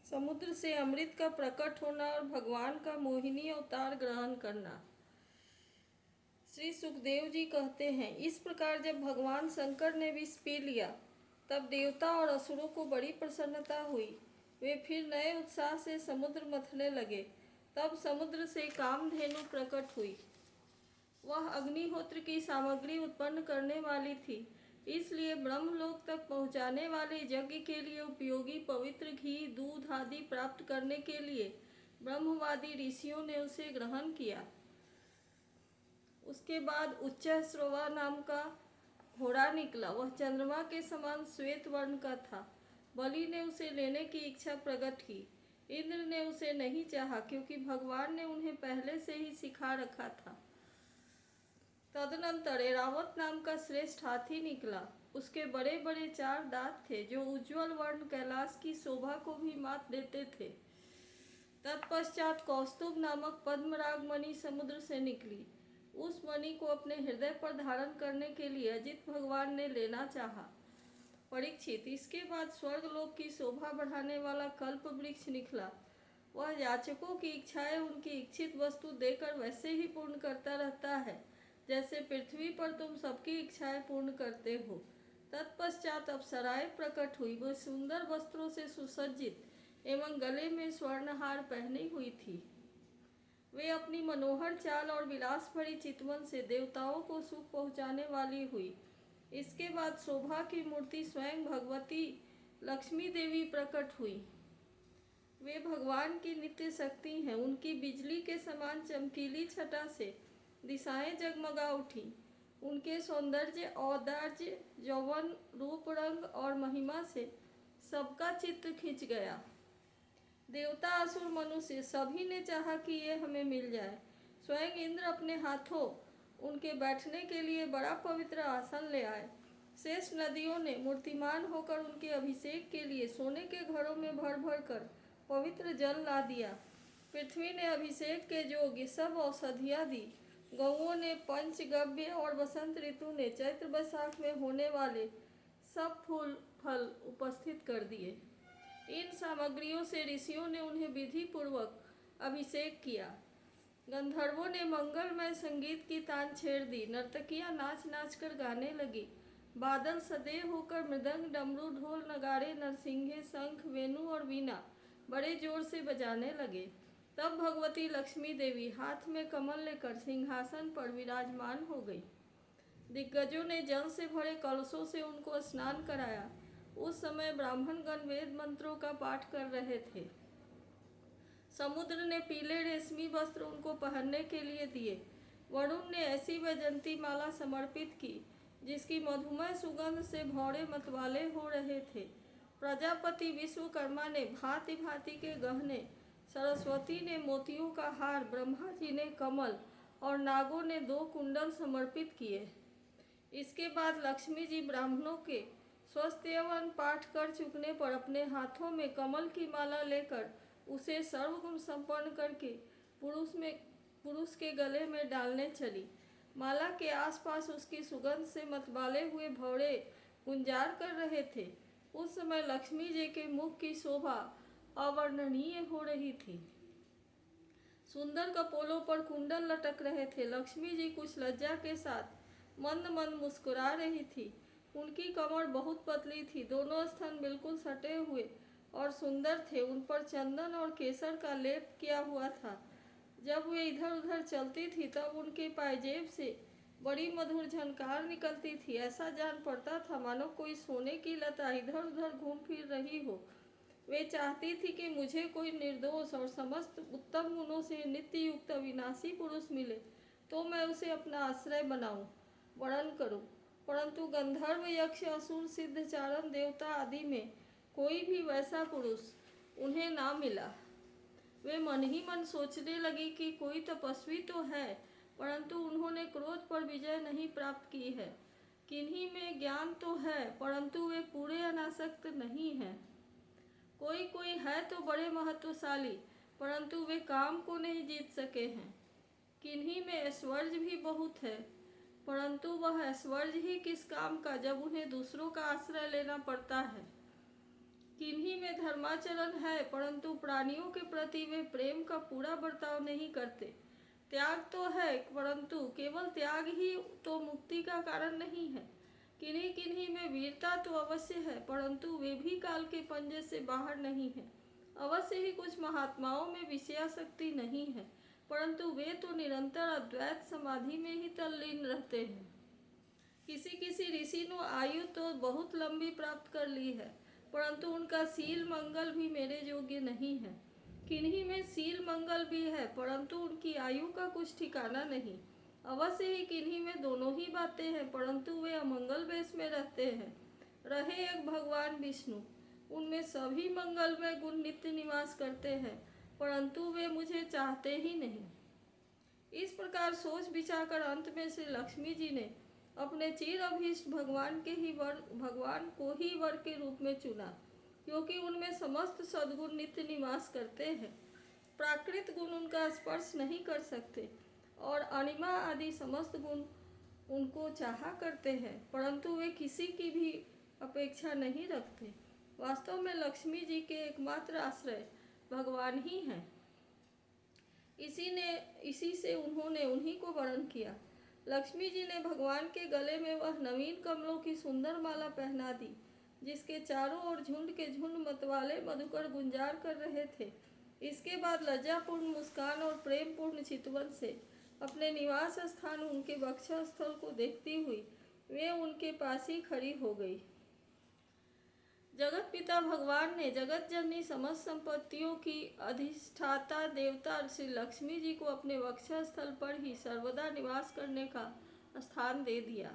समुद्र से अमृत का प्रकट होना और भगवान का मोहिनी अवतार ग्रहण करना। श्री सुखदेव जी कहते हैं, इस प्रकार जब भगवान शंकर ने विष पी लिया तब देवता और असुरों को बड़ी प्रसन्नता हुई। वे फिर नए उत्साह से समुद्र मथने लगे। तब समुद्र से कामधेनु प्रकट हुई। वह अग्निहोत्र की सामग्री उत्पन्न करने वाली थी, इसलिए ब्रह्मलोक तक पहुँचाने वाले यज्ञ के लिए उपयोगी पवित्र घी, दूध आदि प्राप्त करने के लिए ब्रह्मवादी ऋषियों ने उसे ग्रहण किया। उसके बाद उच्चश्रवा नाम का घोड़ा निकला। वह चंद्रमा के समान श्वेत वर्ण का था। बलि ने उसे लेने की इच्छा प्रकट की। इंद्र ने उसे नहीं चाहा, क्योंकि भगवान ने उन्हें पहले से ही सिखा रखा था। तदनंतर ऐरावत नाम का श्रेष्ठ हाथी निकला। उसके बड़े बड़े 4 दांत थे, जो उज्ज्वल वर्ण कैलाश की शोभा को भी मात देते थे। तत्पश्चात कौस्तुभ नामक पद्मराग मणि समुद्र से निकली। उस मणि को अपने हृदय पर धारण करने के लिए अजित भगवान ने लेना चाहा। परीक्षित, इसके बाद स्वर्गलोक की शोभा बढ़ाने वाला कल्प वृक्ष निकला। वह याचकों की इच्छाएं उनकी इच्छित वस्तु देकर वैसे ही पूर्ण करता रहता है, जैसे पृथ्वी पर तुम सबकी इच्छाएं पूर्ण करते हो। तत्पश्चात अप्सराएं प्रकट हुई। वो सुंदर वस्त्रों से सुसज्जित एवं गले में स्वर्णहार पहनी हुई थी। वे अपनी मनोहर चाल और विलास भरी चितवन से देवताओं को सुख पहुँचाने वाली हुई। इसके बाद शोभा की मूर्ति स्वयं भगवती लक्ष्मी देवी प्रकट हुई। वे भगवान की नित्य शक्ति हैं। उनकी बिजली के समान चमकीली छटा से दिशाएं जगमगा उठी। उनके सौंदर्य, औदार्य, यौवन, रूप, रंग और महिमा से सबका चित्त खिंच गया। देवता, असुर, मनुष्य सभी ने चाहा कि ये हमें मिल जाए। स्वयं इंद्र अपने हाथों उनके बैठने के लिए बड़ा पवित्र आसन ले आए। शेष नदियों ने मूर्तिमान होकर उनके अभिषेक के लिए सोने के घड़ों में भर भर कर पवित्र जल ला दिया। पृथ्वी ने अभिषेक के योग्य सब औषधियाँ दी। गौओं ने पंचगव्य और वसंत ऋतु ने चैत्र बैसाख में होने वाले सब फूल फल उपस्थित कर दिए। इन सामग्रियों से ऋषियों ने उन्हें विधि पूर्वक अभिषेक किया। गंधर्वों ने मंगलमय संगीत की तान छेड़ दी। नर्तकियां नाच नाच कर गाने लगी। बादल सदैव होकर मृदंग, डमरू, ढोल, नगाड़े, नरसिंगे, शंख, वेणु और वीणा बड़े जोर से बजाने लगे। तब भगवती लक्ष्मी देवी हाथ में कमल लेकर सिंहासन पर विराजमान हो गई। दिग्गजों ने जल से भरे कलशों से उनको स्नान कराया। उस समय ब्राह्मणगण वेद मंत्रों का पाठ कर रहे थे। समुद्र ने पीले रेशमी वस्त्र उनको पहनने के लिए दिए। वरुण ने ऐसी वैजंती माला समर्पित की जिसकी मधुमय सुगंध से भौरे मतवाले हो रहे थे। प्रजापति विश्वकर्मा ने भांति भांति के गहने, सरस्वती ने मोतियों का हार, ब्रह्मा जी ने कमल और नागों ने 2 कुंडल समर्पित किए। इसके बाद लक्ष्मी जी ब्राह्मणों के स्वस्त्यवन पाठ कर चुकने पर अपने हाथों में कमल की माला लेकर उसे सर्वगुण संपन्न करके पुरुष के गले में डालने चली। माला के आसपास उसकी सुगंध से मतवाले हुए भौरे गुंजार कर रहे थे। उस समय लक्ष्मी जी के मुख की शोभा अवर्णनीय हो रही थी। सुंदर कपोलों पर कुंडल लटक रहे थे। लक्ष्मी जी कुछ लज्जा के साथ मंद मंद मुस्कुरा रही थी। उनकी कमर बहुत पतली थी। दोनों स्तन बिल्कुल सटे हुए और सुंदर थे। उन पर चंदन और केसर का लेप किया हुआ था। जब वे इधर उधर चलती थी तब उनके पायजेब से बड़ी मधुर झनकार निकलती थी। ऐसा जान पड़ता था मानो कोई सोने की लता इधर उधर घूम फिर रही हो। वे चाहती थी कि मुझे कोई निर्दोष और समस्त उत्तम गुणों से नित्य युक्त अविनाशी पुरुष मिले तो मैं उसे अपना आश्रय बनाऊं, वरण करूं। परंतु गंधर्व, यक्ष, असुर, सिद्ध, चारण, देवता आदि में कोई भी वैसा पुरुष उन्हें ना मिला। वे मन ही मन सोचने लगी कि कोई तपस्वी तो है, परंतु उन्होंने क्रोध पर विजय नहीं प्राप्त की है। किन्हीं में ज्ञान तो है, परंतु वे पूरे अनासक्त नहीं हैं। कोई कोई है तो बड़े महत्वशाली, परंतु वे काम को नहीं जीत सके हैं। किन्हीं में ऐश्वर्य भी बहुत है, परंतु वह ऐश्वर्य ही किस काम का जब उन्हें दूसरों का आश्रय लेना पड़ता है। किन्हीं में धर्माचरण है, परंतु प्राणियों के प्रति वे प्रेम का पूरा बर्ताव नहीं करते। त्याग तो है, परंतु केवल त्याग ही तो मुक्ति का कारण नहीं है। किन्हीं किन्हीं में वीरता तो अवश्य है, परंतु वे भी काल के पंजे से बाहर नहीं है। अवश्य ही कुछ महात्माओं में विषयासक्ति नहीं है, परंतु वे तो निरंतर अद्वैत समाधि में ही तल्लीन रहते हैं। किसी किसी ऋषि ने आयु तो बहुत लंबी प्राप्त कर ली है, परंतु उनका शील मंगल भी मेरे योग्य नहीं है। किन्हीं में शील मंगल भी है, परंतु उनकी आयु का कुछ ठिकाना नहीं। अवश्य ही किन्हीं में दोनों ही बातें हैं, परंतु वे अमंगल वेश में रहते हैं। रहे एक भगवान विष्णु, उनमें सभी मंगलमय गुण नित्य निवास करते हैं, परंतु वे मुझे चाहते ही नहीं। इस प्रकार सोच विचार कर अंत में श्री लक्ष्मी जी ने अपने चिर अभीष्ट भगवान को ही वर के रूप में चुना, क्योंकि उनमें समस्त सद्गुण नित्य निवास करते हैं। प्राकृत गुण उनका स्पर्श नहीं कर सकते और अणिमा आदि समस्त गुण उनको चाहा करते हैं, परंतु वे किसी की भी अपेक्षा नहीं रखते। वास्तव में लक्ष्मी जी के एकमात्र आश्रय भगवान ही हैं। इसी से उन्होंने उन्हीं को वरण किया। लक्ष्मी जी ने भगवान के गले में वह नवीन कमलों की सुंदर माला पहना दी, जिसके चारों ओर झुंड के झुंड मतवाले मधुकर गुंजार कर रहे थे। इसके बाद लज्जापूर्ण मुस्कान और प्रेमपूर्ण चितवन से अपने निवास स्थान उनके वक्षस्थल को देखती हुई वे उनके पास ही खड़ी हो गई। जगत पिता भगवान ने जगत जननी समस्त संपत्तियों की अधिष्ठाता देवता श्री लक्ष्मी जी को अपने वक्षस्थल पर ही सर्वदा निवास करने का स्थान दे दिया।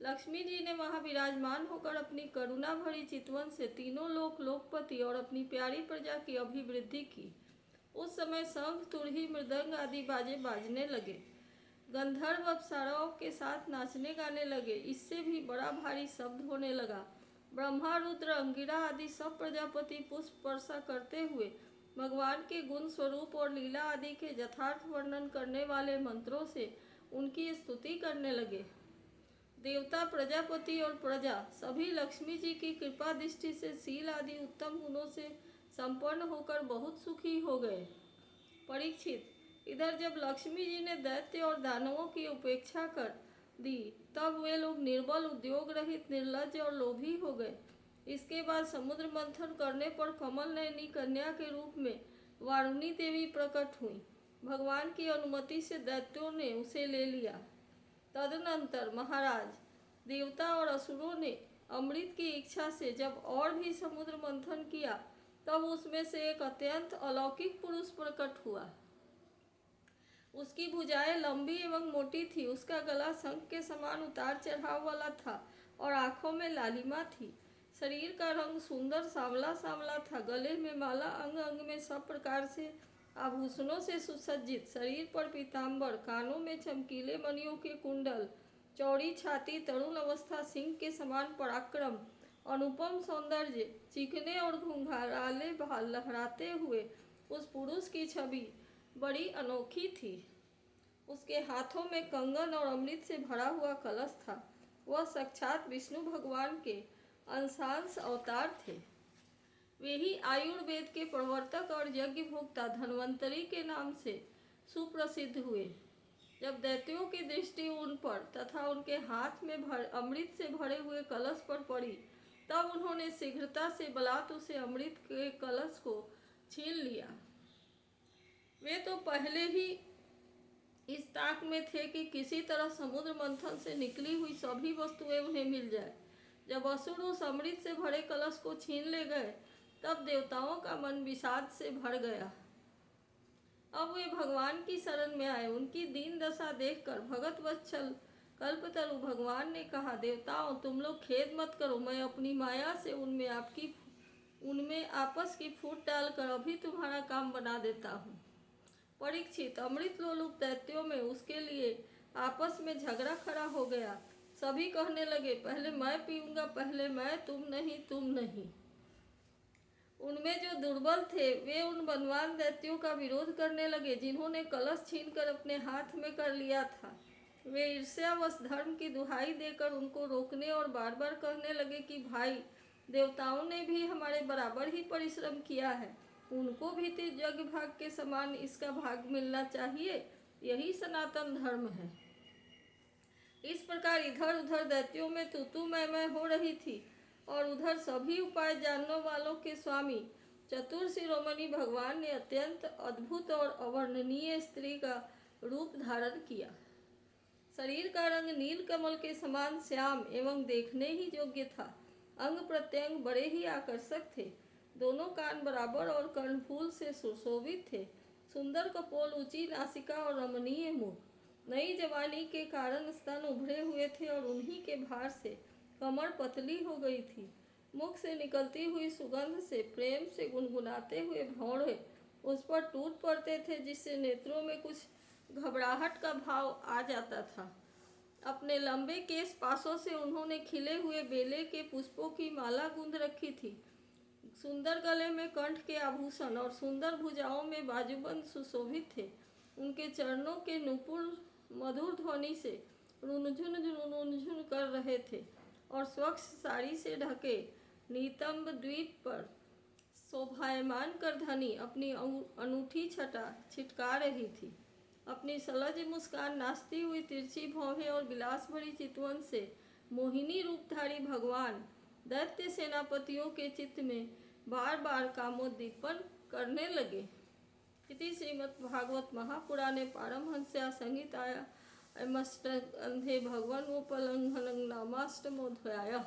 लक्ष्मी जी ने वहां विराजमान होकर अपनी करुणा भरी चितवन से तीनों लोकपति और अपनी प्यारी प्रजा की अभिवृद्धि की। उस समय शंख, तुरही, मृदंग आदि बाजे बाजने लगे। गंधर्व अप्सराओं के साथ नाचने गाने लगे। इससे भी बड़ा भारी शब्द होने लगा। ब्रह्मा, रुद्र, अंगिरा आदि सब प्रजापति पुष्प वर्षा करते हुए भगवान के गुण स्वरूप और लीला आदि के यथार्थ वर्णन करने वाले मंत्रों से उनकी स्तुति करने लगे। देवता, प्रजापति और प्रजा सभी लक्ष्मी जी की कृपा दृष्टि से शील आदि उत्तम गुणों से संपन्न होकर बहुत सुखी हो गए। परीक्षित, इधर जब लक्ष्मी जी ने दैत्य और दानवों की उपेक्षा कर दी, तब वे लोग निर्बल, उद्योग रहित, निर्लज्ज और लोभी हो गए। इसके बाद समुद्र मंथन करने पर कमल नयनी कन्या के रूप में वारुणी देवी प्रकट हुई। भगवान की अनुमति से दैत्यों ने उसे ले लिया। तदनंतर महाराज, देवता और असुरों ने अमृत की इच्छा से जब और भी समुद्र मंथन किया, तब उसमें से एक अत्यंत अलौकिक पुरुष प्रकट हुआ। उसकी भुजाएं लंबी एवं मोटी थी, उसका गला शंख के समान उतार चढ़ाव वाला था और आंखों में लालिमा थी। शरीर का रंग सुंदर सांवला सांवला था। गले में माला, अंग अंग में सब प्रकार से आभूषणों से सुसज्जित, शरीर पर पीताम्बर, कानों में चमकीले मणियों के कुंडल, चौड़ी छाती, तरुण अवस्था, सिंह के समान पराक्रम, अनुपम सौंदर्य, चिकने और घुंघराले बाल लहराते हुए उस पुरुष की छवि बड़ी अनोखी थी। उसके हाथों में कंगन और अमृत से भरा हुआ कलश था। वह साक्षात विष्णु भगवान के अंशांश अवतार थे। वे ही आयुर्वेद के प्रवर्तक और यज्ञ भोक्ता धन्वंतरी के नाम से सुप्रसिद्ध हुए। जब दैत्यों की दृष्टि उन पर तथा उनके हाथ में अमृत से भरे हुए कलश पर पड़ी, तब उन्होंने शीघ्रता से बलात् उसे अमृत के कलश को छीन लिया। वे तो पहले ही इस ताक में थे कि किसी तरह समुद्र मंथन से निकली हुई सभी वस्तुएं उन्हें मिल जाए। जब असुर उस अमृत से भरे कलश को छीन ले गए, तब देवताओं का मन विषाद से भर गया। अब वे भगवान की शरण में आए। उनकी दीन दशा देखकर भगत वत्सल कल्पतरु भगवान ने कहा, देवताओं, तुम लोग खेद मत करो, मैं अपनी माया से उनमें आपस की फूट डालकर अभी तुम्हारा काम बना देता हूँ। परीक्षित, अमृत लोलुप दैत्यों में उसके लिए आपस में झगड़ा खड़ा हो गया। सभी कहने लगे, पहले मैं पीऊंगा, पहले मैं, तुम नहीं, तुम नहीं। उनमें जो दुर्बल थे वे उन बलवान दैत्यों का विरोध करने लगे, जिन्होंने कलश छीनकर अपने हाथ में कर लिया था। वे ईर्ष्यावश धर्म की दुहाई देकर उनको रोकने और बार बार कहने लगे कि भाई, देवताओं ने भी हमारे बराबर ही परिश्रम किया है, उनको भी तो यज्ञ भाग के समान इसका भाग मिलना चाहिए। यही सनातन धर्म है। इस प्रकार इधर उधर दैत्यों में तू मैं हो रही थी और उधर सभी उपाय जानने वालों के स्वामी चतुर शिरोमणि भगवान ने अत्यंत अद्भुत और अवर्णनीय स्त्री का रूप धारण किया। शरीर का रंग नील कमल के समान श्याम एवं देखने ही योग्य था। अंग प्रत्यंग बड़े ही आकर्षक थे। दोनों कान बराबर और कर्णफूल से सुशोभित थे। सुंदर कपोल, ऊंची नासिका और रमणीय मुख। नई जवानी के कारण स्तन उभरे हुए थे और उन्हीं के भार से कमर पतली हो गई थी। मुख से निकलती हुई सुगंध से प्रेम से गुनगुनाते हुए भौरे उस पर टूट पड़ते थे, जिससे नेत्रों में कुछ घबराहट का भाव आ जाता था। अपने लंबे केश पासों से उन्होंने खिले हुए बेले के पुष्पों की माला गूंथ रखी थी। सुंदर गले में कंठ के आभूषण और सुंदर भुजाओं में बाजूबंद सुशोभित थे। उनके चरणों के नुपुर मधुर ध्वनि से रुनझुन कर रहे थे और स्वच्छ साड़ी से ढके नितंब द्वीप पर शोभायमान करधनी अपनी अनूठी छटा छिटका रही थी। अपनी सलज मुस्कान, नाचती हुई तिरछी भौहें और विलास भरी चितवन से मोहिनी रूपधारी भगवान दैत्य सेनापतियों के चित्त में बार बार कामोद्दीपन करने लगे। इति श्रीमद्भागवत महापुराणे पारमहंस्या संहितायां अष्टादशे भगवन्नोपलंघनं नामाष्टमोऽध्यायः।